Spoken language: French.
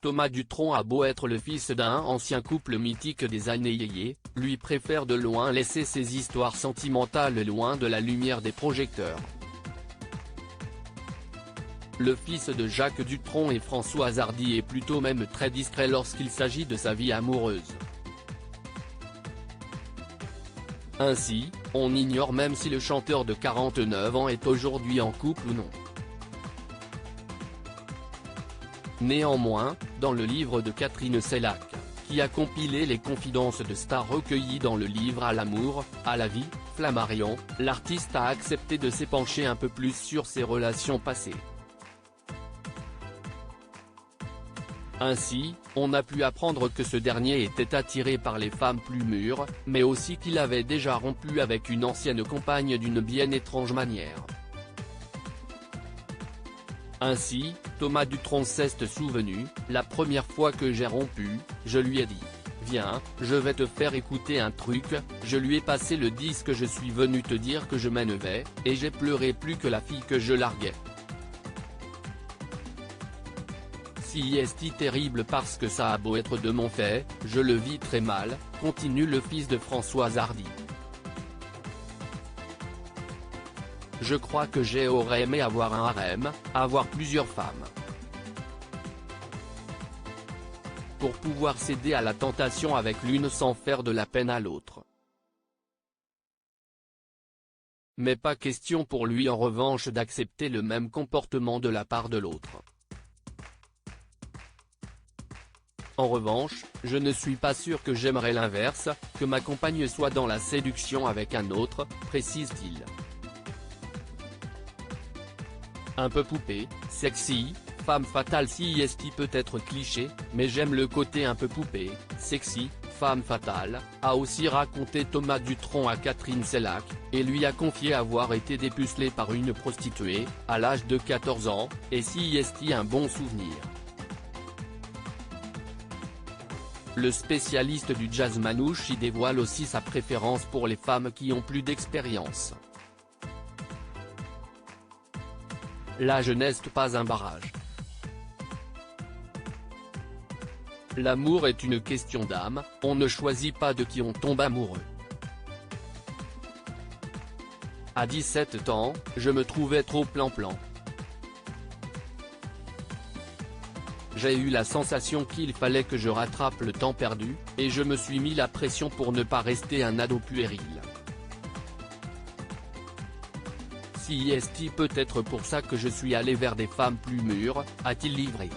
Thomas Dutronc a beau être le fils d'un ancien couple mythique des années yéyé, lui préfère de loin laisser ses histoires sentimentales loin de la lumière des projecteurs. Le fils de Jacques Dutronc et Françoise Hardy est plutôt même très discret lorsqu'il s'agit de sa vie amoureuse. Ainsi, on ignore même si le chanteur de 49 ans est aujourd'hui en couple ou non. Néanmoins, dans le livre de Catherine Sellac, qui a compilé les confidences de stars recueillies dans le livre À l'amour, à la vie, Flammarion, l'artiste a accepté de s'épancher un peu plus sur ses relations passées. Ainsi, on a pu apprendre que ce dernier était attiré par les femmes plus mûres, mais aussi qu'il avait déjà rompu avec une ancienne compagne d'une bien étrange manière. Ainsi, Thomas Dutronc s'est souvenu, la première fois que j'ai rompu, je lui ai dit « Viens, je vais te faire écouter un truc », je lui ai passé le disque, je suis venu te dire que je m'énervais, et j'ai pleuré plus que la fille que je larguais. Si est terrible parce que ça a beau être de mon fait, je le vis très mal, continue le fils de Françoise Hardy. Je crois que j'aurais aimé avoir un harem, avoir plusieurs femmes. Pour pouvoir céder à la tentation avec l'une sans faire de la peine à l'autre. Mais pas question pour lui en revanche d'accepter le même comportement de la part de l'autre. En revanche, je ne suis pas sûr que j'aimerais l'inverse, que ma compagne soit dans la séduction avec un autre, précise-t-il. Un peu poupée, sexy, femme fatale si est peut être cliché, mais j'aime le côté un peu poupée, sexy, femme fatale, a aussi raconté Thomas Dutronc à Catherine Sellac, et lui a confié avoir été dépucelé par une prostituée, à l'âge de 14 ans, et si est un bon souvenir. Le spécialiste du jazz manouche y dévoile aussi sa préférence pour les femmes qui ont plus d'expérience. L'âge n'est pas un barrage. L'amour est une question d'âme, on ne choisit pas de qui on tombe amoureux. À 17 ans, je me trouvais trop plan-plan. J'ai eu la sensation qu'il fallait que je rattrape le temps perdu, et je me suis mis la pression pour ne pas rester un ado puéril. Si est peut-être pour ça que je suis allé vers des femmes plus mûres, a-t-il livré.